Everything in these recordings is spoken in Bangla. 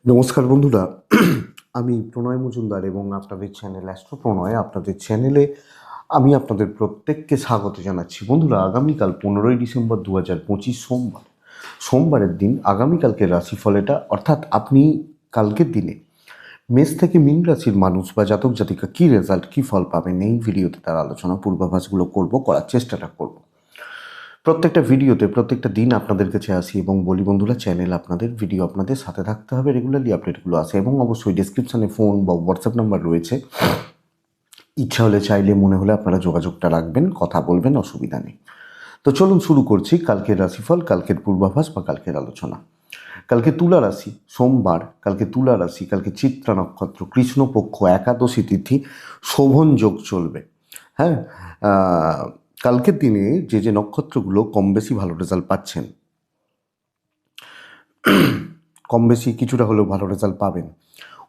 নমস্কার বন্ধুরা। আমি প্রণয় মজুমদার এবং আপনাদের চ্যানেল অ্যাস্ট্রো প্রণয়, আপনাদের চ্যানেলে আমি আপনাদের প্রত্যেককে স্বাগত জানাচ্ছি। বন্ধুরা, আগামীকাল 15ই ডিসেম্বর 2025 সোমবারের দিন আগামীকালকের রাশিফল এটা, অর্থাৎ আপনি কালকের দিনে মেষ থেকে মীন রাশির মানুষ বা জাতক জাতিকা কী রেজাল্ট, কী ফল পাবেন, এই ভিডিওতে তার আলোচনা পূর্বাভাসগুলো করার চেষ্টাটা করব। প্রত্যেকটা ভিডিওতে প্রত্যেকটা দিন আপনাদের কাছে আসি এবং বলি বন্ধুরা, চ্যানেল আপনাদের, ভিডিও আপনাদের, সাথে থাকতে হবে, রেগুলারলি আপডেটগুলো আসে এবং অবশ্যই ডেসক্রিপশানে ফোন বা হোয়াটসঅ্যাপ নাম্বার রয়েছে। ইচ্ছা হলে, চাইলে, মনে হলে আপনারা যোগাযোগটা রাখবেন, কথা বলবেন, অসুবিধা নেই। তো চলুন শুরু করছি কালকের রাশিফল, কালকের পূর্বাভাস বা কালকের আলোচনা। কালকে তুলা রাশি, সোমবার, কালকে তুলা রাশি, কালকে চিত্রা নক্ষত্র, কৃষ্ণপক্ষ, একাদশী তিথি, শোভন যোগ চলবে। হ্যাঁ, কালকের দিনে যে নক্ষত্রগুলো কম বেশি ভালো রেজাল্ট পাচ্ছেন, কম বেশি কিছুটা হলেও ভালো রেজাল্ট পাবেন: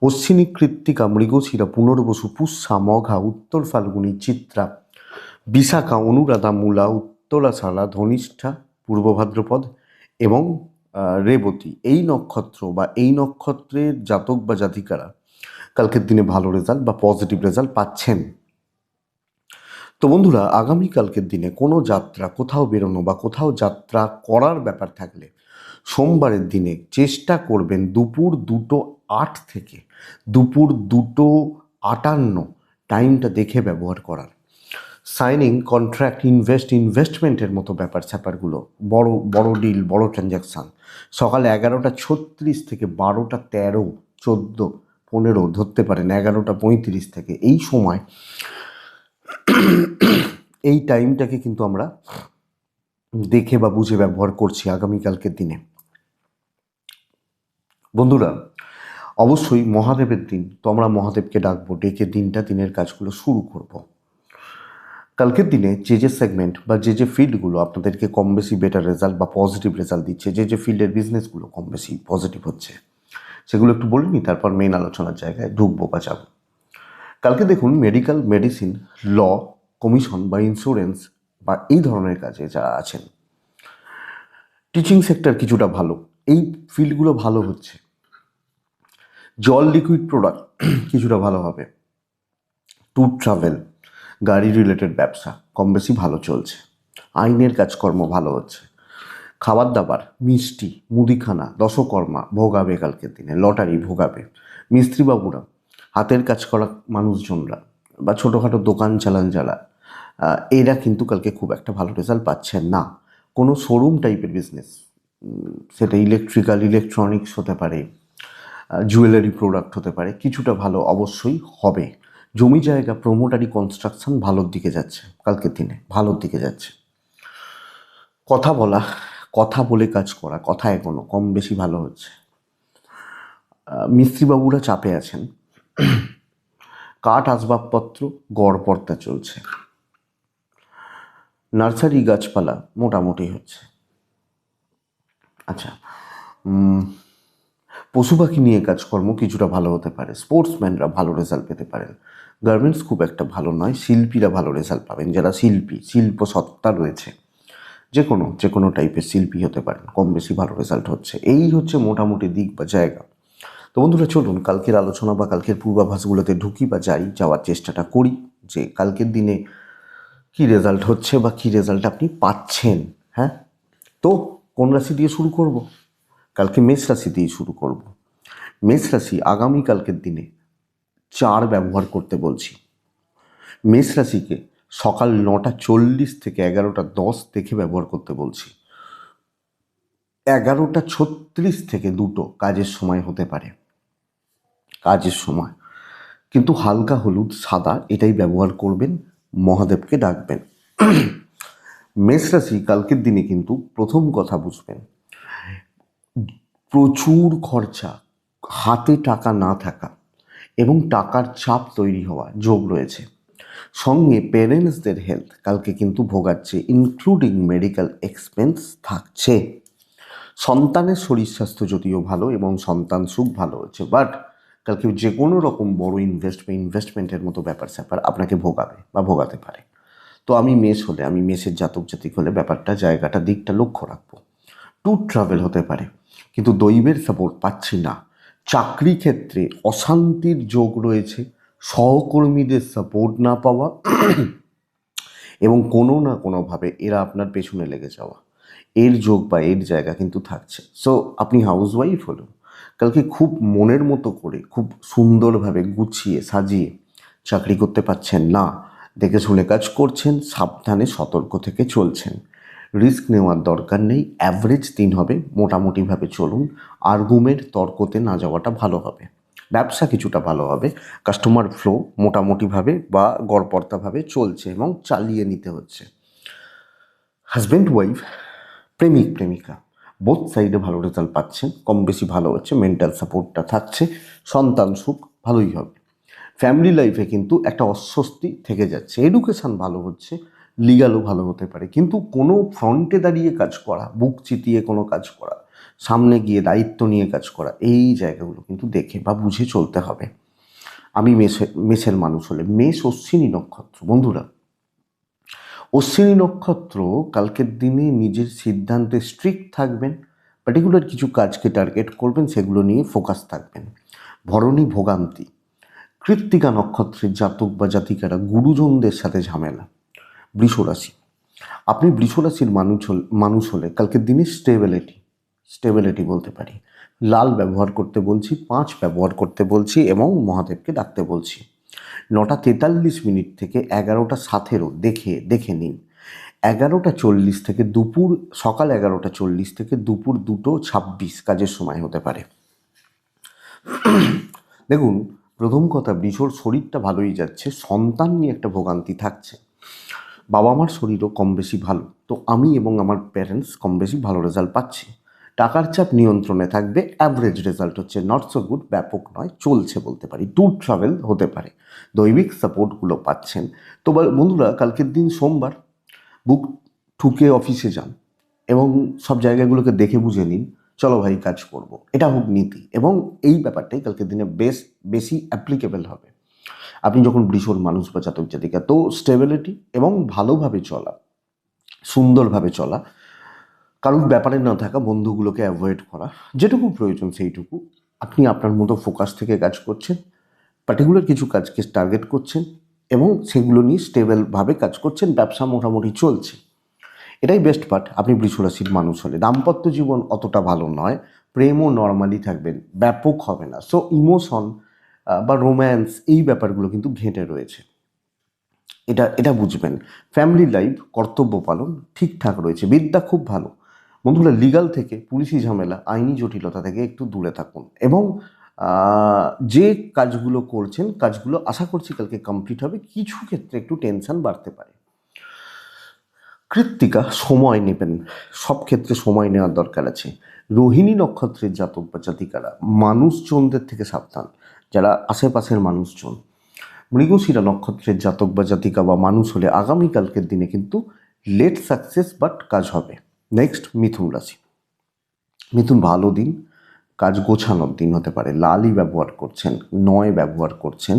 অশ্বিনী, কৃত্তিকা, মৃগশিরা, পুনর্বসু, পুষ্যা, মঘা, উত্তর ফাল্গুনী, চিত্রা, বিশাখা, অনুরাধা, মূলা, উত্তরাষাঢ়া, ধনিষ্ঠা, পূর্ব ভাদ্রপদ এবং রেবতী। এই নক্ষত্র বা এই নক্ষত্রের জাতক বা জাতিকারা কালকের দিনে ভালো রেজাল্ট বা পজিটিভ রেজাল্ট পাচ্ছেন। তো বন্ধুরা, আগামীকালকের দিনে কোনো যাত্রা, কোথাও বেরোনো বা কোথাও যাত্রা করার ব্যাপার থাকলে সোমবারের দিনে চেষ্টা করবেন দুপুর 2:08 থেকে দুপুর 2:58 টাইমটা দেখে ব্যবহার করার। সাইনিং, কন্ট্রাক্ট, ইনভেস্টমেন্টের মতো ব্যাপার স্যাপারগুলো, বড় বড় ডিল, বড় ট্রানজ্যাকশান সকাল 11:36 থেকে 12:13, 14, 15 ধরতে পারেন, 11:35 থেকে এই সময়, এই টাইমটাকে কিন্তু আমরা দেখে বা বুঝে ব্যবহার করছি আগামীকালকের দিনে। বন্ধুরা, অবশ্যই মহাদেবের দিন, তো আমরা মহাদেবকে ডাকবো, ডেকে দিনের কাজগুলো শুরু করব। কালকের দিনে যে সেগমেন্ট বা যে ফিল্ডগুলো আপনাদেরকে কম বেশি বেটার রেজাল্ট বা পজিটিভ রেজাল্ট দিচ্ছে, যে ফিল্ডের বিজনেসগুলো কম বেশি পজিটিভ হচ্ছে, সেগুলো একটু বলে নিই, তারপর মেন আলোচনার জায়গায় ঢুকবো বা যাব। কালকে দেখুন, মেডিকেল, মেডিসিন, ল, কমিশন বা ইন্স্যুরেন্স বা এই ধরনের কাজে যারা আছেন, টিচিং সেক্টর কিছুটা ভালো, এই ফিল্ডগুলো ভালো হচ্ছে। জল, লিকুইড প্রোডাক্ট কিছুটা ভালো হবে। ট্যুর, ট্রাভেল, গাড়ি রিলেটেড ব্যবসা কম বেশি ভালো চলছে। আইনের কাজকর্ম ভালো হচ্ছে। খাবার দাবার, মিষ্টি, মুদিখানা, দশকর্মা ভোগাবে কালকের দিনে, লটারি ভোগাবে। মিস্ত্রিবাবুরা, হাতের কাজ করা মানুষজনরা বা ছোটোখাটো দোকান চালান যারা, এরা কিন্তু কালকে খুব একটা ভালো রেজাল্ট পাচ্ছেন না। কোনো শোরুম টাইপের বিজনেস, সেটা ইলেকট্রিক্যাল, ইলেকট্রনিক্স হতে পারে, জুয়েলারি প্রোডাক্ট হতে পারে, কিছুটা ভালো অবশ্যই হবে। জমি জায়গা, প্রমোটারি, কনস্ট্রাকশন ভালোর দিকে যাচ্ছে কালকের দিনে, ভালোর দিকে যাচ্ছে। কথা বলা, কথা বলে কাজ করা, কথা এগোনো কম বেশি ভালো হচ্ছে। মিস্ত্রিবাবুরা চাপে আছেন। কাঠ আসবাবপত্র গড়পড়তা চলছে। নার্সারি গাছপালা মোটামুটি হচ্ছে। আচ্ছা, পশু পাখি নিয়ে কাজকর্ম কিছুটা ভালো হতে পারে। স্পোর্টসম্যানরা ভালো রেজাল্ট পেতে পারেন। গার্মেন্টস খুব একটা ভালো নয়। শিল্পীরা ভালো রেজাল্ট পাবেন, যারা শিল্পী, শিল্প সত্তা রয়েছে, যে কোনো টাইপের শিল্পী হতে পারেন, কম বেশি ভালো রেজাল্ট হচ্ছে। এই হচ্ছে মোটামুটি দিক বা জায়গা। তো বন্ধুরা, চলুন কালকের আলোচনা বা কালকের পূর্বাভাসগুলোতে ঢুকি বা যাওয়ার চেষ্টাটা করি, যে কালকের দিনে কী রেজাল্ট হচ্ছে বা কী রেজাল্ট আপনি পাচ্ছেন। হ্যাঁ, তো কোন রাশি দিয়ে শুরু করব? কালকে মেষ রাশি দিয়ে শুরু করব। মেষ রাশি, আগামীকালকের দিনে 4 ব্যবহার করতে বলছি। মেষ রাশিকে সকাল 9:40 থেকে 11:10 দেখে ব্যবহার করতে বলছি। 11:36 থেকে 2 কাজের সময় হতে পারে, কাজের সময়, কিন্তু হালকা হলুদ, সাদা এটাই ব্যবহার করবেন, মহাদেবকে ডাকবেন। মেষ রাশি কালকের দিনে কিন্তু প্রথম কথা বুঝবেন, প্রচুর খরচা, হাতে টাকা না থাকা এবং টাকার চাপ তৈরি হওয়া যোগ রয়েছে। সঙ্গে প্যারেন্টসদের হেলথ কালকে কিন্তু ভোগাচ্ছে, ইনক্লুডিং মেডিকেল এক্সপেন্স থাকছে। সন্তানের শরীর স্বাস্থ্য যদিও ভালো এবং সন্তান সুখ ভালো হচ্ছে, বাট কালকে যে কোনো রকম বড় ইনভেস্টমেন্টের মতো ব্যাপার স্যাপার আপনাকে ভোগাবে বা ভোগাতে পারে। তো আমি মেষের জাতক জাতিক হলে ব্যাপারটা, জায়গাটা, দিকটা লক্ষ্য রাখবো। ট্যুর ট্রাভেল হতে পারে, কিন্তু দৈবের সাপোর্ট পাচ্ছি না। চাকরি ক্ষেত্রে অশান্তির যোগ রয়েছে, সহকর্মীদের সাপোর্ট না পাওয়া এবং কোনো না কোনোভাবে এরা আপনার পেছনে লেগে যাওয়া, এর যোগ বা এর জায়গা কিন্তু থাকছে। সো আপনি হাউসওয়াইফ হলেও কালকে খুব মনের মতো করে খুব সুন্দরভাবে গুছিয়ে সাজিয়ে চাকরি করতে পারছেন না, দেখে শুনে কাজ করছেন, সাবধানে সতর্ক থেকে চলছেন। রিস্ক নেওয়ার দরকার নেই, অ্যাভারেজ দিন হবে, মোটামুটিভাবে চলুন, আর্গুমেন্ট তর্কতে না যাওয়াটা ভালো হবে। ব্যবসা কিছুটা ভালো হবে, কাস্টমার ফ্লো মোটামুটিভাবে বা গড়পড়তাভাবে চলছে এবং চালিয়ে নিতে হচ্ছে। হাজব্যান্ড ওয়াইফ, প্রেমিক প্রেমিকা, বোথ সাইডে ভালো রেজাল্ট পাচ্ছেন, কম বেশি ভালো হচ্ছে, মেন্টাল সাপোর্টটা থাকছে, সন্তান সুখ ভালোই হবে। ফ্যামিলি লাইফে কিন্তু একটা অস্বস্তি থেকে যাচ্ছে, এডুকেশান ভালো হচ্ছে, লিগালও ভালো হতে পারে, কিন্তু কোনো ফ্রন্টে দাঁড়িয়ে কাজ করা, বুক চিতিয়ে কোনো কাজ করা, সামনে গিয়ে দায়িত্ব নিয়ে কাজ করা, এই জায়গাগুলো কিন্তু দেখে বা বুঝে চলতে হবে। আমি মেষের মানুষ হলে, মেষ অশ্বিনী নক্ষত্র, বন্ধুরা অশ্বিনী নক্ষত্র কালকের দিনে নিজের সিদ্ধান্তে স্ট্রিক্ট থাকবেন, পার্টিকুলার কিছু কাজকে টার্গেট করবেন, সেগুলো নিয়ে ফোকাস থাকবেন। ভরণী ভোগান্তি, কৃত্তিকা নক্ষত্রের জাতক বা জাতিকারা গুরুজনদের সাথে ঝামেলা। বৃষরাশি, আপনি বৃষরাশির মানুষ হলে কালকের দিনে স্টেবিলিটি বলতে পারি। লাল ব্যবহার করতে বলছি, 5 ব্যবহার করতে বলছি এবং মহাদেবকে ডাকতে বলছি। 9:43 থেকে 11:17 দেখে নিন। 11:40 থেকে সকাল 11:40 থেকে দুপুর 2:26 কাজের সময় হতে পারে। দেখুন, প্রথম কথা, বৃষর শরীরটা ভালোই যাচ্ছে, সন্তান নিয়ে একটা ভোগান্তি থাকছে। বাবা মার শরীরও কম বেশি ভালো, তো আমি এবং আমার প্যারেন্টস কম বেশি ভালো রেজাল্ট পাচ্ছি। টাকার চাপ নিয়ন্ত্রণে থাকবে, অ্যাভারেজ রেজাল্ট হচ্ছে, নট সো গুড, ব্যাপক নয়, চলছে বলতে পারি। ট্যুর ট্রাভেল হতে পারে, দৈবিক সাপোর্টগুলো পাচ্ছেন। তো বন্ধুরা, কালকের দিন সোমবার, বুক ঠুকে অফিসে যান এবং সব জায়গাগুলোকে দেখে বুঝে নিন, চলো ভাই কাজ করব, এটা হোক নীতি। এবং এই ব্যাপারটাই কালকের দিনে বেশি অ্যাপ্লিকেবল হবে। আপনি যখন বৃষর মানুষ বা জাতক জাতিকা, তো স্টেবিলিটি এবং ভালোভাবে চলা, সুন্দরভাবে চলা, কারোর ব্যাপারে না থাকা, বন্ধুগুলোকে অ্যাভয়েড করা, যেটুকু প্রয়োজন সেইটুকু, আপনি আপনার মতো ফোকাস থেকে কাজ করছেন, পার্টিকুলার কিছু কাজকে টার্গেট করছেন এবং সেগুলো নিয়ে স্টেবলভাবে কাজ করছেন, ব্যবসা মোটামুটি চলছে। এটাই বেস্ট পার্ট আপনি বৃষরাশির মানুষ হলে। দাম্পত্য জীবন অতটা ভালো নয়, প্রেমও নর্মালি থাকবেন, ব্যাপক হবে না। সো ইমোশন বা রোম্যান্স, এই ব্যাপারগুলো কিন্তু ঘেঁটে রয়েছে, এটা বুঝবেন। ফ্যামিলি লাইফ, কর্তব্য পালন ঠিকঠাক রয়েছে, বিদ্যা খুব ভালো। বন্ধুরা, লিগাল থেকে, পুলিশি ঝামেলা, আইনি জটিলতা থেকে একটু দূরে থাকুন এবং যে কাজগুলো করছেন, কাজগুলো আশা করছি কালকে কমপ্লিট হবে। কিছু ক্ষেত্রে একটু টেনশন বাড়তে পারে। কৃত্তিকা, সময় নেবেন, সব ক্ষেত্রে সময় নেওয়ার দরকার আছে। রোহিণী নক্ষত্রের জাতক বা জাতিকারা মানুষজনদের থেকে সাবধান, যারা আশেপাশের মানুষজন। মৃগশিরা নক্ষত্রের জাতক বা জাতিকা বা মানুষ হলে আগামীকালকের দিনে কিন্তু লেট সাকসেস বাট কাজ হবে। নেক্সট, মিথুন রাশি। মিথুন ভালো দিন, কাজ গোছানোর দিন হতে পারে। লালই ব্যবহার করছেন, 9 ব্যবহার করছেন,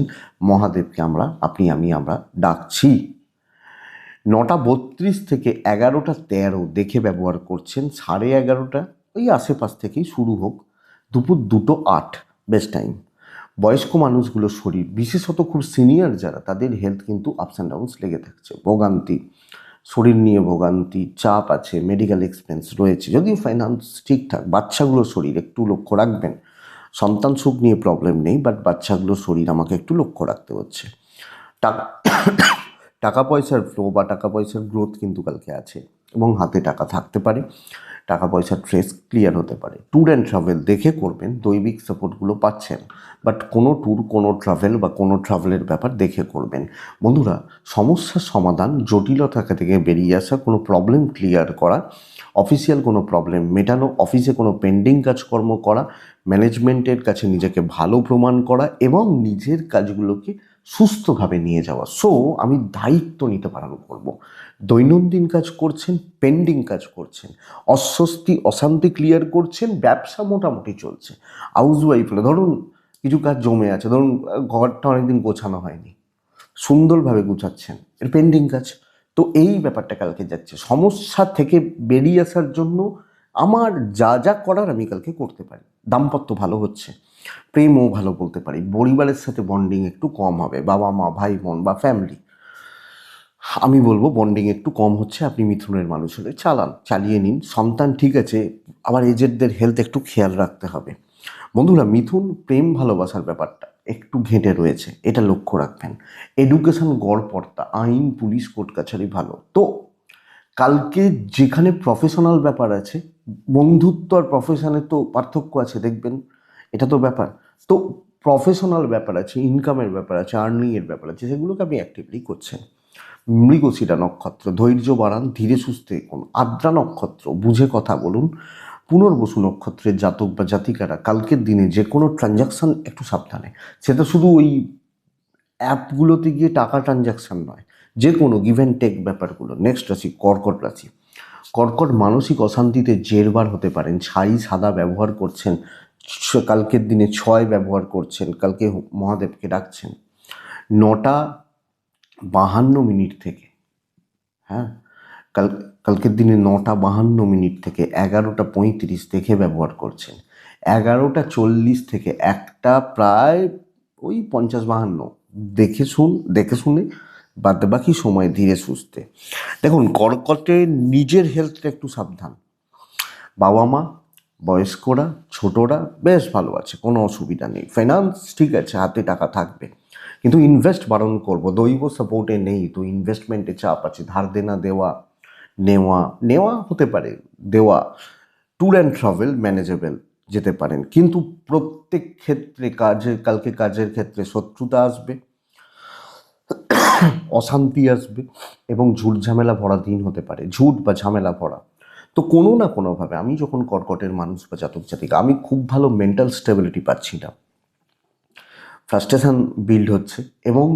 মহাদেবকে আমরা ডাকছি। 9:32 থেকে 11:13 দেখে ব্যবহার করছেন, 11:30 ওই আশেপাশ থেকেই শুরু হোক, দুপুর 2:08 বেস্ট টাইম। বয়স্ক মানুষগুলোর শরীর, বিশেষত খুব সিনিয়র যারা, তাদের হেলথ কিন্তু আপস অ্যান্ড ডাউনস লেগে থাকছে, ভোগান্তি, শরীর নিয়ে ভোগান্তি, চাপ আছে, মেডিকেল এক্সপেন্স রয়েছে, যদিও ফাইন্যান্স ঠিকঠাক। বাচ্চাগুলোর শরীর একটু লক্ষ্য রাখবেন। সন্তান সুখ নিয়ে প্রবলেম নেই, বাট বাচ্চাগুলোর শরীর আমাকে একটু লক্ষ্য রাখতে হচ্ছে। টাকা টাকা পয়সার ফ্লো বা টাকা পয়সার গ্রোথ কিন্তু কালকে আছে এবং হাতে টাকা থাকতে পারে, টাকা পয়সার ট্রেস ক্লিয়ার হতে পারে। ট্যুর অ্যান্ড ট্রাভেল দেখে করবেন, দৈবিক সাপোর্টগুলো পাচ্ছেন, বাট কোনো ট্যুর, কোনো ট্রাভেল বা কোনো ট্রাভেলের ব্যাপার দেখে করবেন। বন্ধুরা, সমস্যার সমাধান, জটিলতা থেকে বেরিয়ে আসা, কোনো প্রবলেম ক্লিয়ার করা, অফিসিয়াল কোনো প্রবলেম মেটানো, অফিসে কোনো পেন্ডিং কাজকর্ম করা, ম্যানেজমেন্টের কাছে নিজেকে ভালো প্রমাণ করা এবং নিজের কাজগুলোকে সুস্থভাবে নিয়ে যাওয়া। সো আমি দায়িত্ব নিতে পালন করব। দৈনন্দিন কাজ করছেন, পেন্ডিং কাজ করছেন, অস্বস্তি অশান্তি ক্লিয়ার করছেন, ব্যবসা মোটামুটি চলছে। হাউস ওয়াইফ হলে ধরুন কিছু কাজ জমে আছে, ধরুন ঘরটা অনেকদিন গোছানো হয়নি, সুন্দরভাবে গুছাচ্ছেন, এর পেন্ডিং কাজ। তো এই ব্যাপারটা কালকে যাচ্ছে, সমস্যা থেকে বেরিয়ে আসার জন্য আমার যা যা করার আমি কালকে করতে পারি। দাম্পত্য ভালো হচ্ছে, প্রেমও ভালো বলতে পারি, পরিবারের সাথে বন্ডিং একটু কম হবে, বাবা মা ভাই বোন বা ফ্যামিলি, আমি বলবো বন্ডিং একটু কম হচ্ছে। আপনি মিথুনের মানুষ হলে চালিয়ে নিন। সন্তান ঠিক আছে, আবার এজেডদের হেলথ একটু খেয়াল রাখতে হবে। বন্ধুরা, মিথুন প্রেম ভালোবাসার ব্যাপারটা একটু ঘেঁটে রয়েছে, এটা লক্ষ্য রাখবেন। এডুকেশন গড়পড়তা, আইন পুলিশ কোর্ট কাছারি ভালো। তো কালকে যেখানে প্রফেশনাল ব্যাপার আছে, বন্ধুত্ব আর প্রফেশনের তো পার্থক্য আছে, দেখবেন এটা তো ব্যাপার। তো প্রফেশনাল ব্যাপার আছে, ইনকামের ব্যাপার আছে, আর্নিংয়ের ব্যাপার আছে, সেগুলোকে আপনি অ্যাক্টিভলি করছেন। মৃগশিরা নক্ষত্র, ধৈর্য বাড়ান, ধীরে সুস্থে এগোন। আদ্রা নক্ষত্র, বুঝে কথা বলুন। পুনর্বসু নক্ষত্রের জাতক বা জাতিকারা কালকের দিনে যে কোনো ট্রানজাকশান একটু সাবধানে, সেটা শুধু ওই অ্যাপগুলোতে গিয়ে টাকা ট্রানজাকশান নয়, যে কোনো গিভ অ্যান্ড টেক ব্যাপারগুলো। নেক্সট রাশি কর্কট রাশি। কর্কট মানসিক অশান্তিতে জেরবার হতে পারেন। ছাই সাদা ব্যবহার করছেন, কালকের দিনে 6 ব্যবহার করছেন, কালকে মহাদেবকে ডাকছেন। 9:52 থেকে, হ্যাঁ, কাল কালকের দিনে 9:52 থেকে 11:35 দেখে ব্যবহার করছেন। 11:40 থেকে 1টা প্রায় ওই 50-52 দেখে শুনে বাদ বাকি সময় ধীরে সুস্থে। দেখুন, কর্কটে নিজের হেলথটা একটু সাবধান। বাবা মা, বয়স্করা, ছোটরা বেশ ভালো আছে, কোনো অসুবিধা নেই। ফাইন্যান্স ঠিক আছে, হাতে টাকা থাকবে, কিন্তু ইনভেস্ট বারণ করবো। দৈব সাপোর্টে নেই তো ইনভেস্টমেন্টে চাপ আছে, ধার দেনা দেওয়া, নেওয়া নেওয়া হতে পারে, দেওয়া। ট্যুর অ্যান্ড ট্রাভেল ম্যানেজেবল যেতে পারেন, কিন্তু প্রত্যেক ক্ষেত্রে কালকে কাজের ক্ষেত্রে শত্রুতা আসবে, অশান্তি আসবে, এবং ঝুট ঝামেলা ভরা দিন হতে পারে, ঝুট বা ঝামেলা ভরা। তো কোনো না কোনোভাবে আমি যখন কর্কটের মানুষ বা জাতক জাতিকা, আমি খুব ভালো মেন্টাল স্টেবিলিটি পাচ্ছি না, ফ্রাস্ট্রেশন বিল্ড হচ্ছে এবং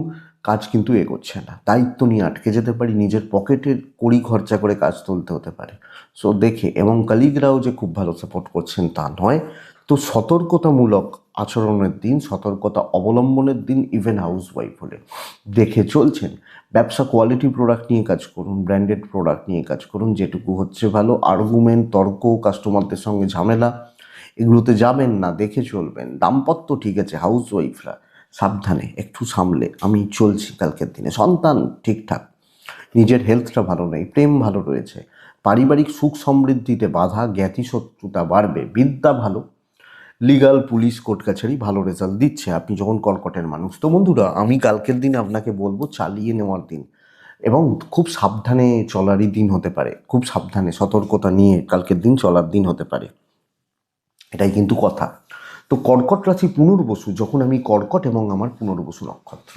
কাজ কিন্তু এগোচ্ছে না। দায়িত্ব নিয়ে আটকে যেতে পারি, নিজের পকেটের কড়ি খরচা করে কাজ তুলতে হতে পারে। সো দেখে, এবং কালিগরাও যে খুব ভালো সাপোর্ট করছেন তা নয়। তো সতর্কতামূলক আচরণের দিন, সতর্কতা অবলম্বনের দিন, ইভেন হাউস ওয়াইফ হলে দেখে চলছেন। ব্যবসা কোয়ালিটি প্রোডাক্ট নিয়ে কাজ করুন, ব্র্যান্ডেড প্রোডাক্ট নিয়ে কাজ করুন, যেটুকু হচ্ছে ভালো। আর্গুমেন্ট, তর্ক, কাস্টমারদের সঙ্গে ঝামেলা, এগুলোতে যাবেন না, দেখে চলবেন। দাম্পত্য ঠিক আছে, হাউস ওয়াইফরা সাবধানে একটু সামলে আমি চলছি কালকের দিনে। সন্তান ঠিকঠাক, নিজের হেলথটা ভালো নেই, প্রেম ভালো রয়েছে। পারিবারিক সুখ সমৃদ্ধিতে বাধা, জ্ঞাতি শত্রুতা বাড়বে। বিদ্যা ভালো, লিগাল পুলিশ কোর্ট কাছারি ভালো রেজাল্ট দিচ্ছে আপনি যখন কর্কটের মানুষ। তো বন্ধুরা, আমি কালকের দিন আপনাকে বলবো চালিয়ে নেওয়ার দিন, এবং খুব সাবধানে চলারই দিন হতে পারে। খুব সাবধানে সতর্কতা নিয়ে কালকের দিন চলার দিন হতে পারে, এটাই কিন্তু কথা। তো কর্কট রাশি পুনর্বসু, যখন আমি কর্কট এবং আমার পুনর্বসু নক্ষত্র,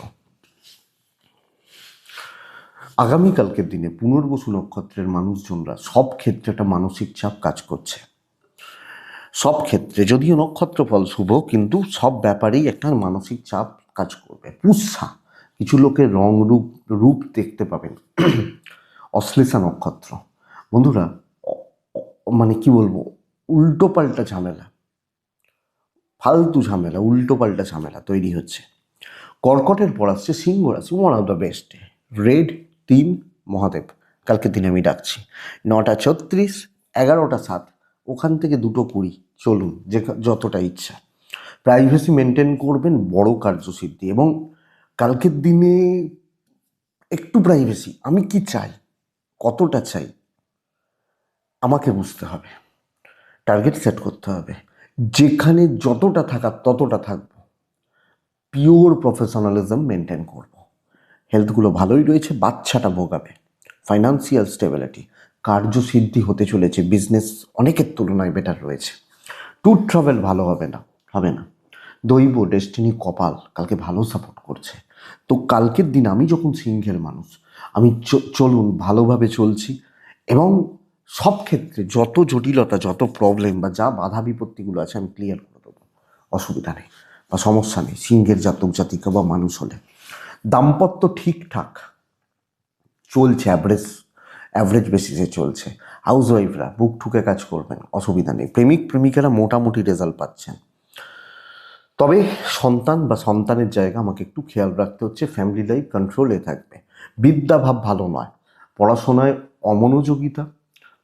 আগামীকালকের দিনে পুনর্বসু নক্ষত্রের মানুষজনরা সব ক্ষেত্রে একটা মানসিক চাপ কাজ করছে। সব ক্ষেত্রে, যদিও নক্ষত্র ফল শুভ, কিন্তু সব ব্যাপারেই একটা মানসিক চাপ কাজ করবে। পুষ্যা, কিছু লোকের রূপ দেখতে পাবেন। অশ্লেষা নক্ষত্র, বন্ধুরা, মানে কি বলবো, উল্টো পাল্টা ঝামেলা, ফালতু ঝামেলা, উল্টো পাল্টা ঝামেলা তৈরি হচ্ছে। কর্কটের পর আসছে সিংহ রাশি, one of the best. Red 3 Mahadev, কালকের দিনে আমি ডাকছি। 9:36, 11:07, ওখান থেকে 2:20, চলুন যে যতটা ইচ্ছা। প্রাইভেসি মেনটেন করবেন, বড় কার্যসিদ্ধি। এবং কালকের দিনে একটু প্রাইভেসি, আমি কি চাই, কতটা চাই, আমাকে বুঝতে হবে, টার্গেট সেট করতে হবে। যেখানে যতটা থাকার ততটা থাকবো, পিওর প্রফেশনালিজম মেনটেন করব। হেলথগুলো ভালোই রয়েছে, বাচ্চাটা ভোগাবে। ফাইন্যান্সিয়াল স্টেবিলিটি, কার্যসিদ্ধি হতে চলেছে, বিজনেস অনেকের তুলনায় বেটার রয়েছে। ট্যুর ট্রাভেল ভালো হবে না। দৈব, ডেস্টিনি, কপাল কালকে ভালো সাপোর্ট করছে। তো কালকের দিন আমি যখন সিংহের মানুষ, আমি চলুন ভালোভাবে চলছি, এবং সব ক্ষেত্রে যত জটিলতা, যত প্রবলেম বা যা বাধা বিপত্তিগুলো আছে আমি ক্লিয়ার করে দেবো, অসুবিধা নেই বা সমস্যা নেই সিংহের জাতক জাতিকা বা মানুষ হলে। দাম্পত্য ঠিকঠাক চলছে, অ্যাভারেজ বেসিসে চলছে। হাউস ওয়াইফরা বুক ঠুকে কাজ করবেন, অসুবিধা নেই। প্রেমিক প্রেমিকারা মোটামুটি রেজাল্ট পাচ্ছেন। তবে সন্তান বা সন্তানের জায়গা আমাকে একটু খেয়াল রাখতে হচ্ছে, ফ্যামিলি লাইফ কন্ট্রোলে থাকবে। বিদ্যাভাব ভালো নয়, পড়াশোনায় অমনোযোগিতা,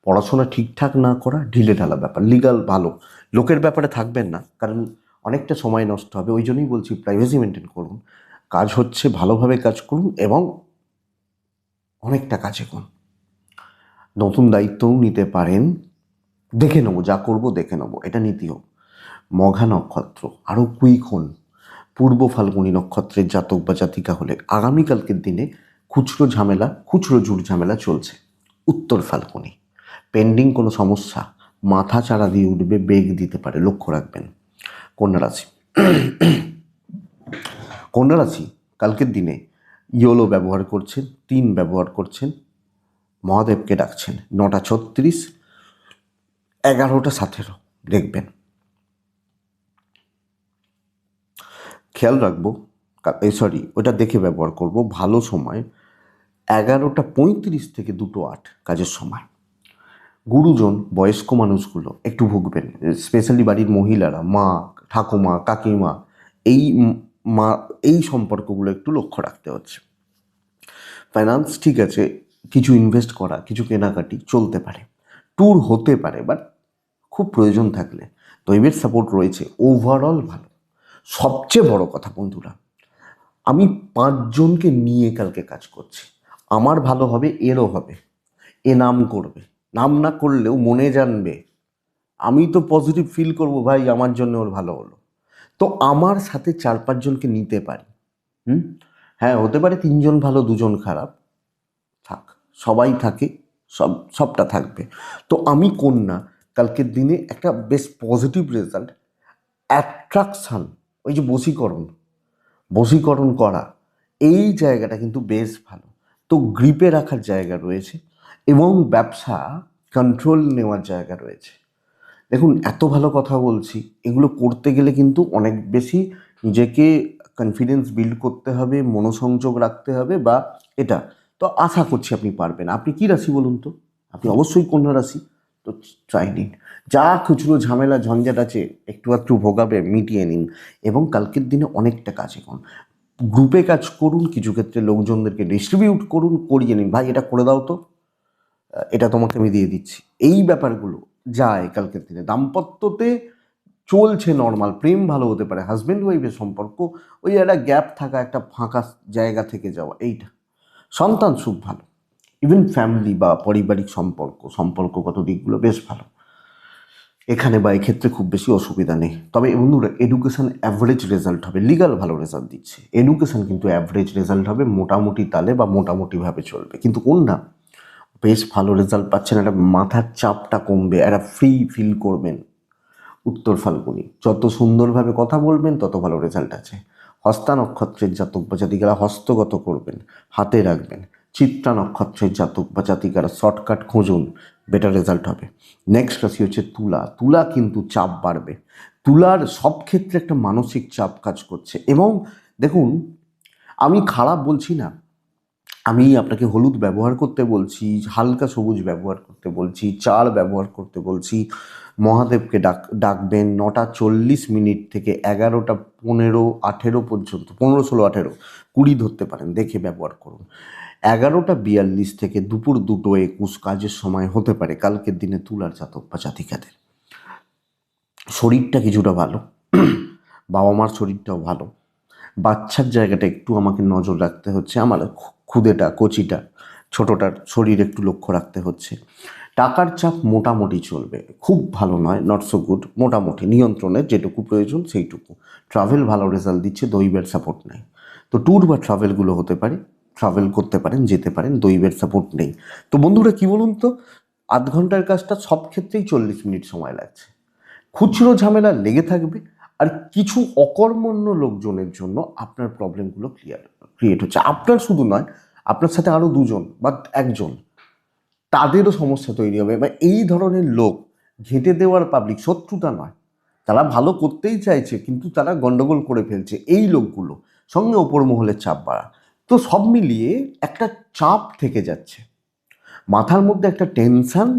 পড়াশোনা ঠিকঠাক না করা, ঢিলে ঢালা ব্যাপার, লিগাল ভালো, লোকের ব্যাপারে থাকবেন না, কারণ অনেকটা সময় নষ্ট হবে। ওই জন্যই বলছি প্রাইভেসি মেনটেন করুন, কাজ হচ্ছে ভালোভাবে কাজ করুন এবং অনেকটা কাজে করুন। নতুন দায়িত্বও নিতে পারেন, দেখে নেবো, যা করব দেখে নেবো, এটা নীতি হোক। মঘা নক্ষত্র আরও কুইক হন। পূর্ব ফাল্গুনী নক্ষত্রের জাতক বা জাতিকা হলে আগামীকালকের দিনে খুচরো ঝুট ঝামেলা চলছে। উত্তর ফাল্গুনী পেন্ডিং কোনো সমস্যা মাথা চাড়া দিয়ে উঠবে, বেগ দিতে পারে, লক্ষ্য রাখবেন। কন্যা রাশি কন্যা রাশি কালকের দিনে ইয়োলো ব্যবহার করছেন, 3 ব্যবহার করছেন, মহাদেবকে ডাকছেন, 9:36, 11:17 দেখবেন। খেয়াল রাখবো, ওটা দেখে ব্যবহার করব। ভালো সময় 11:35 থেকে 2:08 কাজের সময়। গুরুজন বয়স্ক মানুষগুলো একটু ভুগবেন, স্পেশালি বাড়ির মহিলারা, মা, ঠাকুমা, কাকিমা, এই মা, এই সম্পর্কগুলো একটু লক্ষ্য রাখতে হচ্ছে। ফাইন্যান্স ঠিক আছে, কিছু ইনভেস্ট করা, কিছু কেনাকাটি চলতে পারে, ট্যুর হতে পারে, বাট খুব প্রয়োজন থাকলে দৈবের সাপোর্ট রয়েছে, ওভারঅল ভালো। সবচেয়ে বড় কথা বন্ধুরা, আমি 5 জনকে নিয়ে কালকে কাজ করছি, আমার ভালো হবে, এরও হবে, এ নাম করবে, নাম না করলেও মনে জানবে, আমি তো পজিটিভ ফিল করব, ভাই আমার জন্য ওর ভালো হলো। তো আমার সাথে 4-5 জনকে নিতে পারি। হ্যাঁ, হতে পারে 3 জন ভালো 2 জন খারাপ, থাক, সবাই থাকে, সবটা থাকবে। তো আমি কন্যা কালকের দিনে একটা বেশ পজিটিভ রেজাল্ট, অ্যাট্রাকশান, ওই যে বশীকরণ করা, এই জায়গাটা কিন্তু বেশ ভালো। তো গ্রিপে রাখার জায়গা রয়েছে এবং ব্যবসা কন্ট্রোল নেওয়ার জায়গা রয়েছে। দেখুন, এত ভালো কথা বলছি, এগুলো করতে গেলে কিন্তু অনেক বেশি নিজেকে কনফিডেন্স বিল্ড করতে হবে, মনোসংযোগ রাখতে হবে, বা এটা তো আশা করছি আপনি পারবেন। আপনি কি রাশি বলুন তো? আপনি অবশ্যই কন্যা রাশি। তো ট্রাই নিন, যা খুচরো ঝামেলা ঝঞ্ঝাট আছে একটু একটু ভোগাবে, মিটিয়ে নিন এবং কালকের দিনে অনেকটা কাজে করুন। গ্রুপে কাজ করুন, কিছু ক্ষেত্রে লোকজনদেরকে ডিস্ট্রিবিউট করুন, করিয়ে নিন, ভাই এটা করে দাও তো, এটা তোমাকে আমি দিয়ে দিচ্ছি। এই ব্যাপারগুলো যায় কালকের দিনে। দাম্পত্যতে চলছে নর্মাল, প্রেম ভালো হতে পারে, হাজব্যান্ড ওয়াইফের সম্পর্ক ওই একটা গ্যাপ থাকা, একটা ফাঁকা জায়গা থেকে যাওয়া, এইটা। সন্তান সুখ ভালো, ইভেন ফ্যামিলি বা পারিবারিক সম্পর্কগত দিকগুলো বেশ ভালো এখানে, বা এক্ষেত্রে খুব বেশি অসুবিধা নেই। তবে বন্ধুরা, এডুকেশন অ্যাভারেজ রেজাল্ট হবে, লিগাল ভালো রেজাল্ট দিচ্ছে, এডুকেশন কিন্তু অ্যাভারেজ রেজাল্ট হবে, মোটামুটি তালে বা মোটামুটিভাবে চলবে। কিন্তু কোনটা বেশ ভালো রেজাল্ট পাচ্ছেন, একটা মাথার চাপটা কমবে, একটা ফ্রি ফিল করবেন। উত্তর ফাল্গুনি যত সুন্দরভাবে কথা বলবেন তত ভালো রেজাল্ট আছে। হস্তা নক্ষত্রের জাতক বা জাতিকারা হস্তগত করবেন, হাতে রাখবেন। চিত্রা নক্ষত্রের জাতক বা জাতিকারা শর্টকাট খুঁজুন, বেটার রেজাল্ট হবে। নেক্সট রাশি হচ্ছে তুলা। তুলা কিন্তু চাপ বাড়বে, তুলার সব ক্ষেত্রে একটা মানসিক চাপ কাজ করছে। এবং দেখুন, আমি খারাপ বলছি না, আমি আপনাকে হলুদ ব্যবহার করতে বলছি, হালকা সবুজ ব্যবহার করতে বলছি, চাল ব্যবহার করতে বলছি। মহাদেবকে ডাকবেন 9:40 থেকে 11:15, 18 পর্যন্ত, 15, 16, 18, 20 ধরতে পারেন, দেখে ব্যবহার করুন। 11:42 থেকে দুপুর 2:21 কাজের সময় হতে পারে কালকের দিনে তুলার জাতক বা জাতিকাদের। শরীরটা কিছুটা ভালো, বাবা মার শরীরটাও ভালো, বাচ্চার জায়গাটা একটু আমাকে নজর রাখতে হচ্ছে, আমার খুদেটা, কচিটা, ছোটোটার শরীর একটু লক্ষ্য রাখতে হচ্ছে। টাকার চাপ মোটামুটি চলবে, খুব ভালো নয়, নট সো গুড, মোটামুটি নিয়ন্ত্রণের যেটুকু প্রয়োজন সেইটুকু। ট্রাভেল ভালো রেজাল্ট দিচ্ছে, দৈবের সাপোর্ট নেই। তো ট্যুর বা ট্রাভেলগুলো হতে পারে, ট্রাভেল করতে পারেন, যেতে পারেন, দৈবের সাপোর্ট নেই। তো বন্ধুরা, কি বলুন তো, 8 ঘন্টার কাজটা সব ক্ষেত্রেই 40 মিনিট সময় লাগছে। খুচরো ঝামেলা লেগে থাকবে, আর কিছু অকর্মণ্য লোকজনের জন্য আপনার প্রবলেমগুলো ক্রিয়েট হচ্ছে। আপনার শুধু নয়, আপনার সাথে আরও 2 জন বা 1 জন, তাদেরও সমস্যা তৈরি হবে। বা এই ধরনের লোক ঘেঁটে দেওয়ার পাবলিক, শত্রুতা নয়, তারা ভালো করতেই চাইছে কিন্তু তারা গন্ডগোল করে ফেলছে, এই লোকগুলো সঙ্গে ওপর মহলের চাপ বাড়া। তো সব মিলিয়ে একটা চাপ থেকে যাচ্ছে, মাথার মধ্যে একটা টেনশন,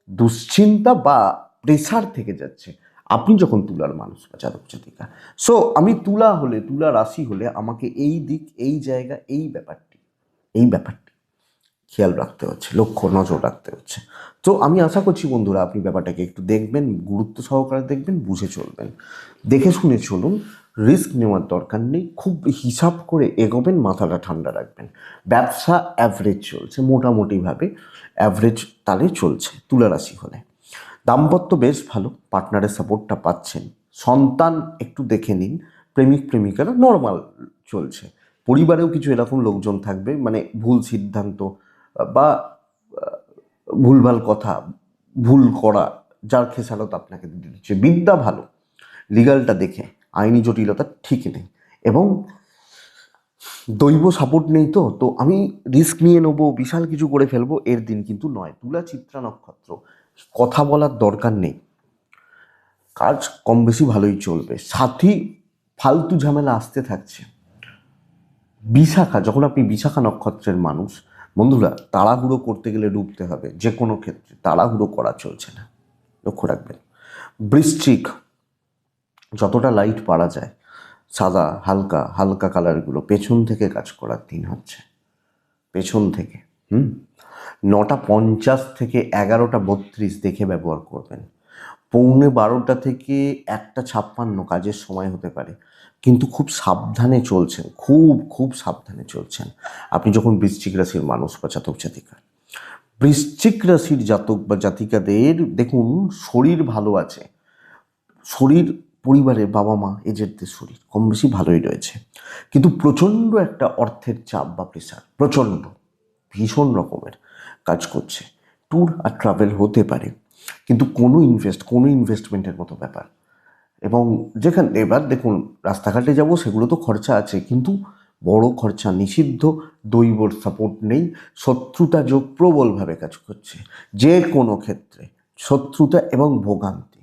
দুশ্চিন্তা বা প্রেসার থেকে যাচ্ছে আপনি যখন তুলার মানুষ বা জাতক জাতিকা। সো আমি তুলা রাশি হলে আমাকে এই দিক, এই জায়গা, এই ব্যাপারটি খেয়াল রাখতে হচ্ছে, লক্ষ্য নজর রাখতে হচ্ছে। তো আমি আশা করছি বন্ধুরা আপনি ব্যাপারটাকে একটু দেখবেন, গুরুত্ব সহকারে দেখবেন, বুঝে চলবেন, দেখে শুনে চলুন, রিস্ক নেওয়ার দরকার নেই, খুব হিসাব করে এগোবেন, মাথাটা ঠান্ডা রাখবেন। ব্যবসা অ্যাভারেজ চলছে, মোটামুটিভাবে অ্যাভারেজ তালে চলছে তুলা রাশি হলে। দাম্পত্য বেশ ভালো, পার্টনারের সাপোর্টটা পাচ্ছেন। সন্তান একটু দেখে নিন, প্রেমিক প্রেমিকারা নর্মাল চলছে। পরিবারেও কিছু এরকম লোকজন থাকবে মানে ভুল সিদ্ধান্ত বা ভুলভাল কথা, ভুল করা, যার খেসারত আপনাকে দিচ্ছে। বিদ্যা ভালো, লিগালটা দেখে আইনি জটিলতা ঠিক নেই, এবং দৈব সাপোর্ট নেই। তো তো আমি রিস্ক নিয়ে নেবো, বিশাল কিছু করে ফেলবো, এর দিন কিন্তু নয়। তুলা চিত্রা নক্ষত্র, কথা বলার দরকার নেই, কাজ কম বেশি ভালোই চলবে। সাথী ফালতু ঝামেলা আসতে থাকছে। বিশাখা, যখন আপনি বিশাখা নক্ষত্রের মানুষ বন্ধুরা, তাড়াহুড়ো করতে গেলে ডুবতে হবে। যে কোনো ক্ষেত্রে তাড়াহুড়ো করা চলছে না, লক্ষ্য রাখবেন। বৃশ্চিক, যতটা লাইট পারা যায়, সাদা হালকা হালকা কালারগুলো পেছন থেকে কাজ করার দিন হচ্ছে, পেছন থেকে 9:50 থেকে 11:32 দেখে ব্যবহার করবেন। 11:45 থেকে 1:56 কাজের সময় হতে পারে, কিন্তু খুব সাবধানে চলছেন, খুব খুব সাবধানে চলছেন আপনি যখন বৃশ্চিক রাশির মানুষ বা জাতক জাতিকা। বৃশ্চিক রাশির জাতক বা জাতিকাদের দেখুন শরীর ভালো আছে, শরীর, পরিবারের বাবা মা এজেরদের শরীর কম বেশি ভালোই রয়েছে, কিন্তু প্রচণ্ড একটা অর্থের চাপ বা প্রেশার, প্রচণ্ড ভীষণ রকমের কাজ করছে। ট্যুর আর ট্রাভেল হতে পারে, কিন্তু কোনো ইনভেস্টমেন্টের মতো ব্যাপার। এবং যেখানে এবার দেখুন রাস্তাঘাটে যাব সেগুলো তো খরচা আছে, কিন্তু বড় খরচা নিষিদ্ধ, দৈবর সাপোর্ট নেই, শত্রুতা যোগ প্রবলভাবে কাজ করছে। যে কোনো ক্ষেত্রে শত্রুতা এবং ভোগান্তি,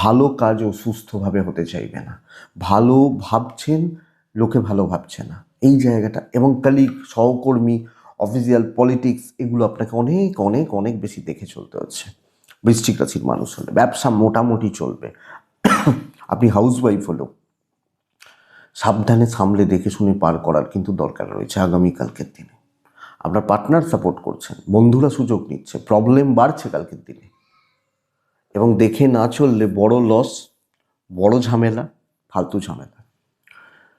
ভালো কাজও সুস্থভাবে হতে চাইবে না, ভালো ভাবছেন লোকে ভালো ভাবছে না, এই জায়গাটা। এবং কালিগ, সহকর্মী, অফিসিয়াল পলিটিক্স, এগুলো আপনাকে অনেক অনেক অনেক বেশি দেখে চলতে হচ্ছে বৃশ্চিক রাশির মানুষ হলে। ব্যবসা মোটামুটি চলবে। আপনি হাউসওয়াইফ হলেও সাবধানে সামলে দেখে শুনে পার করার কিন্তু দরকার রয়েছে আগামীকালকের দিনে। আপনার পার্টনার সাপোর্ট করছেন, বন্ধুরা সুযোগ নিচ্ছে, প্রবলেম বাড়ছে কালকের দিনে, এবং দেখে না চললে বড় লস, বড় ঝামেলা, ফালতু ঝামেলা।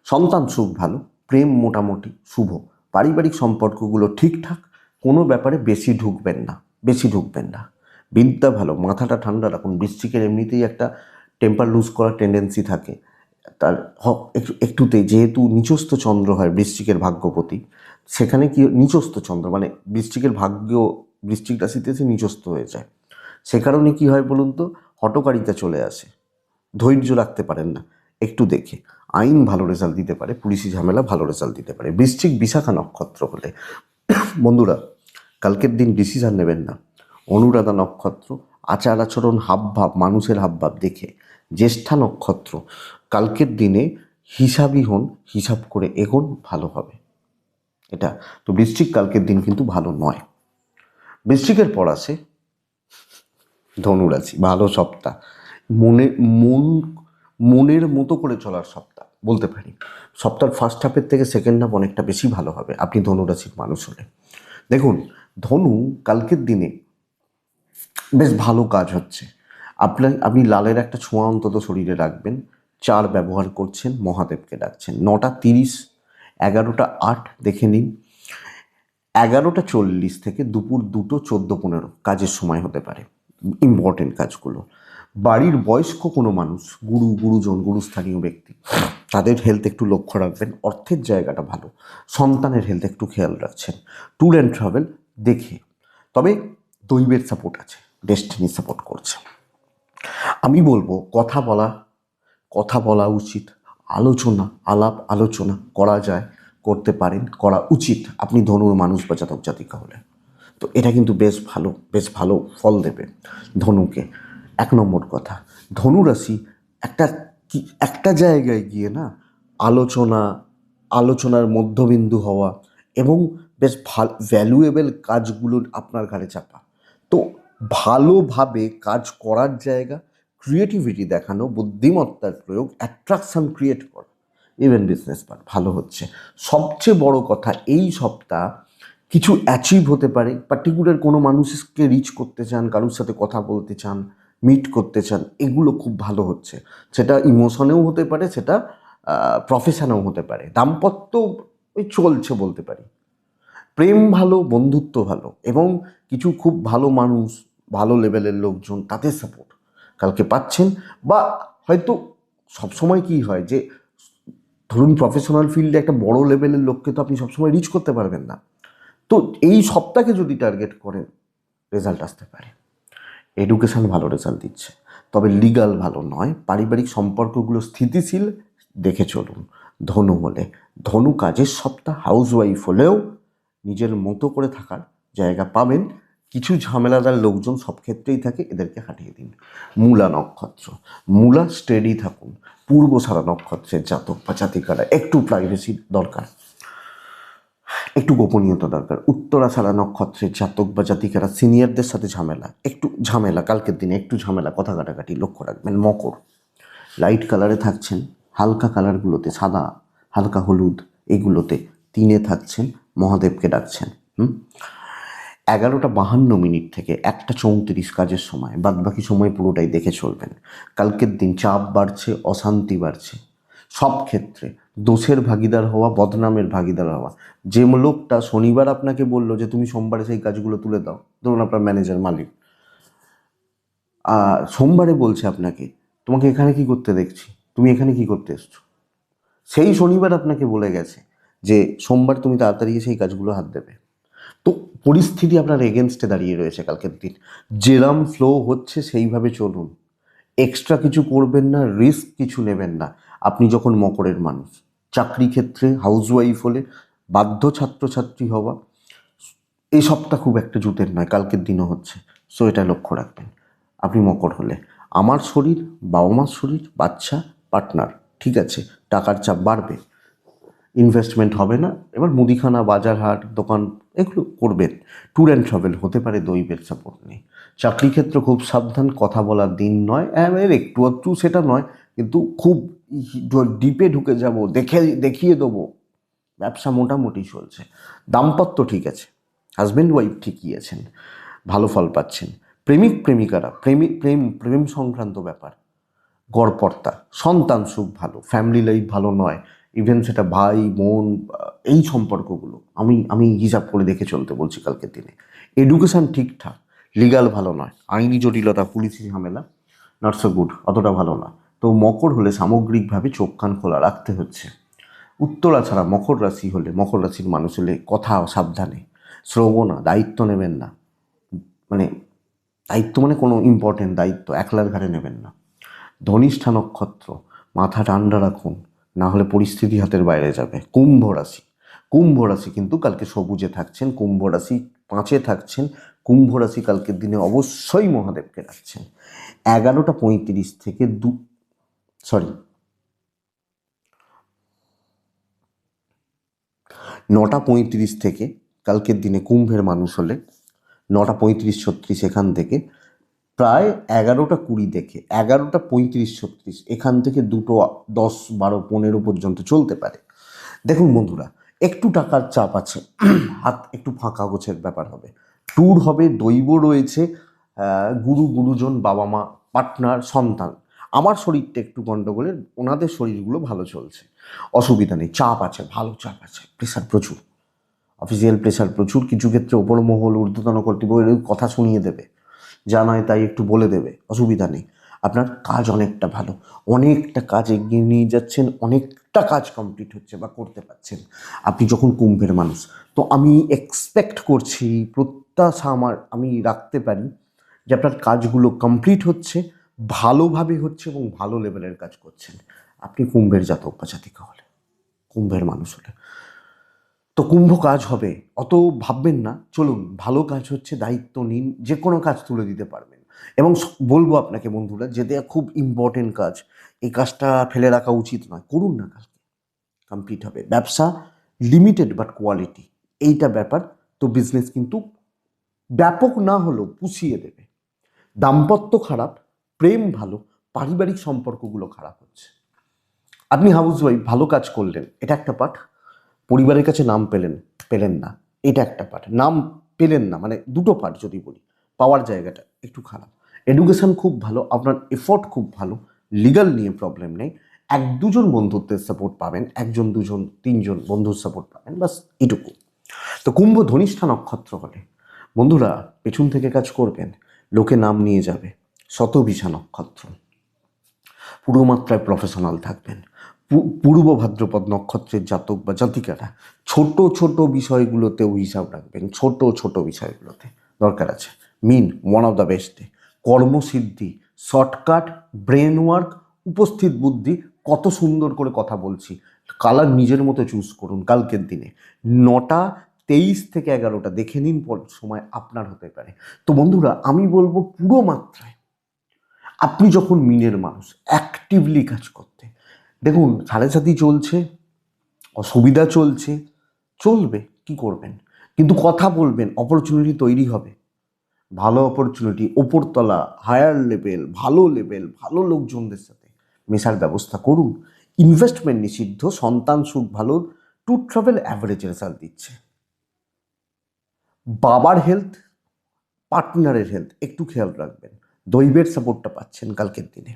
সন্তান সুখ ভালো, প্রেম মোটামুটি শুভ, পারিবারিক সম্পর্কগুলো ঠিকঠাক, কোনো ব্যাপারে বেশি ঢুকবেন না। বিদ্যা ভালো, মাথাটা ঠান্ডা রাখুন। বৃশ্চিকের এমনিতেই একটা টেম্পার লুজ করার টেন্ডেন্সি থাকে, তার একটুতেই, যেহেতু নিচস্থ চন্দ্র হয় বৃশ্চিকের ভাগ্যপতি, সেখানে কি নিচস্থ চন্দ্র মানে বৃশ্চিকের ভাগ্য, বৃশ্চিক রাশিতে সে নিচস্থ হয়ে যায়। সে কারণে কি হয় বলুন তো, হটকারিতা চলে আসে, ধৈর্য রাখতে পারেন না। একটু দেখে, আইন ভালো রেজাল্ট দিতে পারে, পুলিশি ঝামেলা ভালো রেজাল্ট দিতে পারে। বৃশ্চিক বিশাখা নক্ষত্র হলে বন্ধুরা কালকের দিন ডিসিশন নেবেন না। অনুরাধা নক্ষত্র, আচার আচরণ, হাবভাব, মানুষের হাবভাব দেখে। জ্যেষ্ঠা নক্ষত্র, কালকের দিনে হিসাবই হন, হিসাব করে এগোন, ভালো হবে এটা। তো বৃশ্চিক কালকের দিন কিন্তু ভালো নয়। বৃশ্চিকের পর আসে ধনুরাশি, ভালো সপ্তাহ, মনে মন মনের মতো করে চলার সপ্তাহ বলতে পারি। সপ্তাহের ফার্স্ট হাফের থেকে সেকেন্ড হাফ অনেকটা বেশি ভালো হবে আপনি ধনুরাশির মানুষ হলে। দেখুন ধনু কালকের দিনে বেশ ভালো কাজ হচ্ছে। আপনি লালের একটা ছোঁয়া অন্তত শরীরে রাখবেন। 4 ব্যবহার করছেন, মহাদেবকে ডাকছেন। 9:30, 11:08 দেখে নিন। 11:40 থেকে দুপুর 2:14-15 কাজের সময় হতে পারে, ইম্পর্টেন্ট কাজগুলো। বাড়ির বয়স্ক কোনো মানুষ, গুরুজন, গুরুস্থানীয় ব্যক্তি, তাদের হেলথ একটু লক্ষ্য রাখবেন। অর্থের জায়গাটা ভালো, সন্তানের হেলথ একটু খেয়াল রাখছেন। ট্যুর অ্যান্ড ট্রাভেল দেখে, তবে দৈবের সাপোর্ট আছে, ডেস্টিনি সাপোর্ট করছে। আমি বলবো কথা বলা উচিত, আলোচনা করা যায়, করতে পারেন, করা উচিত আপনি ধনুর মানুষ বা জাতক জাতিকা হলে। তো এটা কিন্তু বেশ ভালো ফল দেবে ধনুকে। 1 নম্বর কথা, ধনুরাশি একটা জায়গায় গিয়ে না আলোচনার মধ্যবিন্দু হওয়া, এবং বেশ ভ্যালুয়েবল কাজগুলো আপনার ঘাড়ে চাপা। তো ভালোভাবে কাজ করার জায়গা, ক্রিয়েটিভিটি দেখানো, বুদ্ধিমত্তার প্রয়োগ, অ্যাট্রাকশন ক্রিয়েট করা, ইভেন বিজনেস পার্ট ভালো হচ্ছে। সবচেয়ে বড় কথা, এই সপ্তাহ কিছু অ্যাচিভ হতে পারে, পার্টিকুলার কোনো মানুষকে রিচ করতে চান, কারোর সাথে কথা বলতে চান, মিট করতে চান, এগুলো খুব ভালো হচ্ছে। সেটা ইমোশনেও হতে পারে, সেটা প্রফেশনেও হতে পারে। দাম্পত্য ওই চলছে বলতে পারি। প্রেম ভালো, বন্ধুত্ব ভালো, এবং কিছু খুব ভালো মানুষ, ভালো লেভেলের লোকজন, তাদের সাপোর্ট কালকে পাচ্ছেন। বা হয়তো সবসময় কি হয় যে ধরুন প্রফেশনাল ফিল্ডে একটা বড় লেভেলের লোককে তো আপনি সবসময় রিচ করতে পারবেন না, তো এই সপ্তাহে যদি টার্গেট করেন রেজাল্ট আসতে পারে। এডুকেশন ভালো রেজাল্ট দিচ্ছে, তবে লিগাল ভালো নয়। পারিবারিক সম্পর্কগুলো স্থিতিশীল দেখে চলুন। ধনু হলে, ধনু কাজের সপ্তাহ, হাউসওয়াইফ হলেও নিজের মতো করে থাকার জায়গা পাবেন। কিছু ঝামেলাদার লোকজন সব ক্ষেত্রেই থাকে, এদেরকে হাঁটিয়ে দিন। মূলা নক্ষত্র, মূলা স্টেডি থাকুন। পূর্বসারা নক্ষত্রের জাতক বা জাতিকারা একটু প্রাইভেসি দরকার, একটু গোপনীয়তা দরকার। উত্তরাষাঢ়া নক্ষত্রের জাতক বা জাতিকারা সিনিয়রদের সাথে ঝামেলা, একটু ঝামেলা কালকের দিনে, একটু ঝামেলা, কথা কাটাকাটি লক্ষ্য রাখবেন। মকর, লাইট কালারে থাকছেন, হালকা কালারগুলোতে, সাদা, হালকা হলুদ, এগুলোতে 3-এ থাকছেন, মহাদেবকে ডাকছেন। 11:52 থেকে 1:34 কাজের সময়, বাদ বাকি সময় পুরোটাই দেখে চলবেন। কালকের দিন চাপ বাড়ছে, অশান্তি বাড়ছে সব ক্ষেত্রে। দোষের ভাগিদার হওয়া, বদনামের ভাগিদার হওয়া। যে লোকটা শনিবার আপনাকে বললো যে তুমি সোমবারে সেই কাজগুলো তুলে দাও, ধরুন আপনার ম্যানেজার, মালিক, সোমবারে বলছে আপনাকে তোমাকে এখানে কি করতে দেখছি, তুমি এখানে কি করতে এসছো, সেই শনিবার আপনাকে বলে গেছে যে সোমবার তুমি তাড়াতাড়ি সেই কাজগুলো হাত দেবে। তো পরিস্থিতি আপনার এগেনস্টে দাঁড়িয়ে রয়েছে কালকের দিন। যেরাম ফ্লো হচ্ছে সেইভাবে চলুন, এক্সট্রা কিছু করবেন না, রিস্ক কিছু নেবেন না। আপনি যখন মকরের মানুষ, চাকরি ক্ষেত্রে হাউসওয়াইফ হলে, বাধ্য ছাত্রছাত্রী হওয়া, এই সপ্তাহ খুব একটা জুতের নয়, কালকের দিনও হচ্ছে। সো এটা লক্ষ্য রাখবেন। আপনি মকর হলে, আমার শরীর, বাবা মার শরীর, বাচ্চা, পার্টনার, ঠিক আছে, টাকার চাপ বাড়বে, ইনভেস্টমেন্ট হবে না। এবার মুদিখানা, বাজার হাট, দোকান, এগুলো করবেন। ট্যুর অ্যান্ড ট্রাভেল হতে পারে, দৈবের সাপোর্ট নেই। চাকরি ক্ষেত্রে খুব সাবধান, কথা বলার দিন নয়। এর একটু একটু সেটা নয়, কিন্তু খুব ডিপে ঢুকে যাব, দেখিয়ে দেবো। ব্যবসা মোটামুটি চলছে। দাম্পত্য ঠিক আছে, হাজব্যান্ড ওয়াইফ ঠিকই আছেন, ভালো ফল পাচ্ছেন। প্রেমিক প্রেমিকারা, প্রেম সংক্রান্ত ব্যাপার গড়পড়তা, সন্তান সুখ ভালো, ফ্যামিলি লাইফ ভালো নয়, ইভেন সেটা ভাই বোন, এই সম্পর্কগুলো আমি আমি হিসাব করে দেখে চলতে বলছি কালকের দিনে। এডুকেশান ঠিকঠাক, লিগাল ভালো নয়, আইনি জটিলতা, পুলিশি ঝামেলা, নট সো গুড, অতটা ভালো না। তো মকর হলে সামগ্রিকভাবে চোখ কান খোলা রাখতে হচ্ছে। উত্তরা ছাড়া মকর রাশি হলে, মকর রাশির মানুষ হলে কথা সাবধানে, শ্রবণা, দায়িত্ব নেবেন না, মানে দায়িত্ব মানে কোনো ইম্পর্টেন্ট দায়িত্ব একলার ঘাড়ে নেবেন না। ধনিষ্ঠা নক্ষত্র, মাথা ঠান্ডা রাখুন, না হলে পরিস্থিতি হাতের বাইরে যাবে। কুম্ভ রাশি, কুম্ভ রাশি কিন্তু কালকে সবুজে থাকছেন, কুম্ভ রাশি 5-এ থাকছেন। কুম্ভ রাশি কালকের দিনে অবশ্যই মহাদেবকে ডাকছেন। 11:35 থেকে 9:35 থেকে কালকের দিনে কুম্ভের মানুষ হলে 9:35-36 এখান থেকে প্রায় 11:20 দেখে 11:35-36 এখান থেকে 2:10, 12, 15 পর্যন্ত চলতে পারে। দেখুন বন্ধুরা, একটু টাকার চাপ আছে, হাত একটু ফাঁকা গোছের ব্যাপার হবে, ট্যুর হবে, দৈব রয়েছে, গুরুজন, বাবা মা, পার্টনার, সন্তান। আমার শরীরটা একটু গণ্ডগোলের, ওনাদের শরীরগুলো ভালো চলছে, অসুবিধা নেই। চাপ আছে, ভালো চাপ আছে, প্রেশার প্রচুর, অফিসিয়াল প্রেশার প্রচুর। কিছু ক্ষেত্রে ওপর মহল, ঊর্ধ্বতন কর্তৃপক্ষ কথা শুনিয়ে দেবে, যা নয় তাই একটু বলে দেবে, অসুবিধা নেই। আপনার কাজ অনেকটা ভালো, অনেকটা কাজ এগিয়ে নিয়ে যাচ্ছেন, অনেকটা কাজ কমপ্লিট হচ্ছে বা করতে পারছেন আপনি যখন কুম্ভের মানুষ। তো আমি এক্সপেক্ট করছি, প্রত্যাশা আমি রাখতে পারি যে আপনার কাজগুলো কমপ্লিট হচ্ছে, ভালোভাবে হচ্ছে এবং ভালো লেভেলের কাজ করছেন। আপনি কুম্ভের জাতক বা জাতিকা হলে, কুম্ভের মানুষ হলে, তো কুম্ভ কাজ হবে, অত ভাববেন না। চলুন, ভালো কাজ হচ্ছে, দায়িত্ব নিন, যে কোনো কাজ তুলে দিতে পারবেন। এবং বলবো আপনাকে বন্ধুরা, যেটা খুব ইম্পর্টেন্ট কাজ, এই কাজটা ফেলে রাখা উচিত নয়, করুন না, কালকে কমপ্লিট হবে। ব্যবসা লিমিটেড বাট কোয়ালিটি, এইটা ব্যাপার। তো বিজনেস কিন্তু ব্যাপক না হলেও পুষিয়ে দেবে। দাম্পত্য খারাপ, প্রেম ভালো, পারিবারিক সম্পর্কগুলো খারাপ হচ্ছে। আপনি হাউস ওয়াইফ, ভালো কাজ করলেন, এটা একটা পাঠ, পরিবারের কাছে নাম পেলেন না, এটা একটা পার্ট, নাম পেলেন না, মানে দুটো পার্ট যদি বলি, পাওয়ার জায়গাটা একটু খারাপ। এডুকেশন খুব ভালো, আপনার এফোর্ট খুব ভালো, লিগাল নিয়ে প্রবলেম নেই, এক দুজন বন্ধুত্বের সাপোর্ট পাবেন, একজন দুজন তিনজন বন্ধুর সাপোর্ট পাবেন, বাস এটুকু। তো কুম্ভ ধনিষ্ঠা নক্ষত্র হলে বন্ধুরা পেছন থেকে কাজ করবেন, লোকে নাম নিয়ে যাবে। শতভিষা নক্ষত্র, পুরো মাত্রায় প্রফেশনাল থাকবেন। পূর্ব ভাদ্রপদ নক্ষত্রের জাতক বা জাতিকারা ছোট ছোট বিষয়গুলোতেও হিসাব রাখবেন, ছোট ছোট বিষয়গুলোতে দরকার আছে। Mean one of the best day, কর্মসিদ্ধি, শর্টকাট, ব্রেন ওয়ার্ক, উপস্থিত বুদ্ধি, কত সুন্দর করে কথা বলছি, কালার নিজের মতো চুজ করুন কালকের দিনে। 9:23 থেকে 11টা দেখে নিন, সময় আপনার হতে পারে। তো বন্ধুরা আমি বলবো পুরো মাত্রায় আপনি যখন মিনের মানুষ, অ্যাক্টিভলি কাজ করতে দেখুন, সাড়ে সাথী চলছে, অসুবিধা চলছে, চলবে, কি করবেন, কিন্তু কথা বলবেন, অপরচুনিটি তৈরি হবে, ভালো অপরচুনিটি, ওপরতলা, হায়ার লেভেল, ভালো লোকজনদের সাথে মেশার ব্যবস্থা করুন। ইনভেস্টমেন্ট নিষিদ্ধ, সন্তান সুখ ভালো, ট্যুর ট্রাভেল অ্যাভারেজ রেজাল্ট দিচ্ছে। বাবার হেলথ, পার্টনারের হেলথ একটু খেয়াল রাখবেন। দৈবের সাপোর্টটা পাচ্ছেন কালকের দিনে,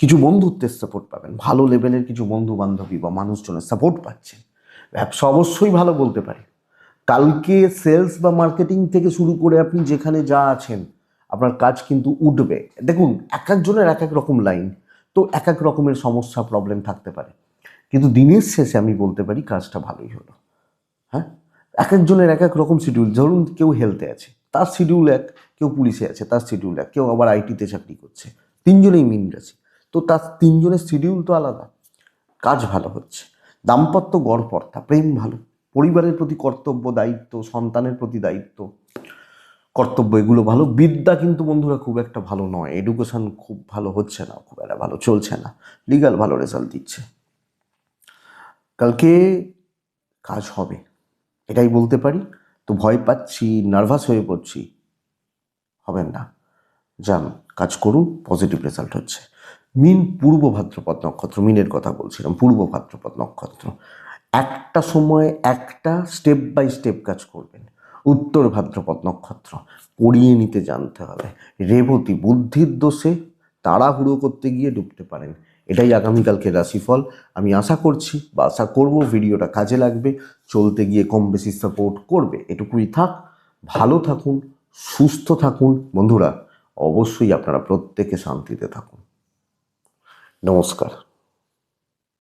কিছু বন্ধুত্বের সাপোর্ট পাবেন, ভালো লেভেলের কিছু বন্ধু বান্ধবী বা মানুষজনের সাপোর্ট পাচ্ছেন। ব্যবসা অবশ্যই ভালো বলতে পারি, কালকে সেলস বা মার্কেটিং থেকে শুরু করে আপনি যেখানে যা আছেন আপনার কাজ কিন্তু উঠবে। দেখুন এক একজনের এক এক রকম লাইন, তো এক এক রকমের সমস্যা প্রবলেম থাকতে পারে, কিন্তু দিনের শেষে আমি বলতে পারি কাজটা ভালোই হলো। হ্যাঁ, এক একজনের এক এক রকম শিডিউল, ধরুন কেউ হেলথে আছে তার শিডিউল এক, কেউ পুলিশে আছে তার শিডিউল এক, কেউ আবার আইটিতে চাকরি করছে, তিনজনেই মীন রাশি, তো তার তিনজনের শিডিউল তো আলাদা, কাজ ভালো হচ্ছে। দাম্পত্য গড়পড়তা, প্রেম ভালো, পরিবারের প্রতি কর্তব্য দায়িত্ব, সন্তানের প্রতি দায়িত্ব কর্তব্য, এগুলো ভালো। বিদ্যা কিন্তু বন্ধুরা খুব একটা ভালো নয়, এডুকেশন খুব ভালো হচ্ছে না, খুব একটা ভালো চলছে না, লিগাল ভালো রেজাল্ট দিচ্ছে। কালকে কাজ হবে এটাই বলতে পারি। তো ভয় পাচ্ছি, নার্ভাস হয়ে পড়ছি, হবেন না, যান কাজ করুন, পজিটিভ রেজাল্ট হচ্ছে। মিন পূর্ব ভাদ্রপদ নক্ষত্র, মিনের কথা বলছিলাম, পূর্ব ভাদ্রপদ নক্ষত্র একটা সময় একটা স্টেপ বাই স্টেপ কাজ করবেন। উত্তর ভাদ্রপদ নক্ষত্র পড়িয়ে নিতে জানতে হবে। রেবতী বুদ্ধির দোষে তাড়াহুড়ো করতে গিয়ে ডুবতে পারেন। এটাই আগামীকালকে রাশিফল। আমি আশা করছি বা আশা করব ভিডিওটা কাজে লাগবে, চলতে গিয়ে কম বেশি সাপোর্ট করবে, এটুকুই থাক। ভালো থাকুন, সুস্থ থাকুন বন্ধুরা, অবশ্যই আপনারা প্রত্যেকে শান্তিতে থাকুন। নমস্কার।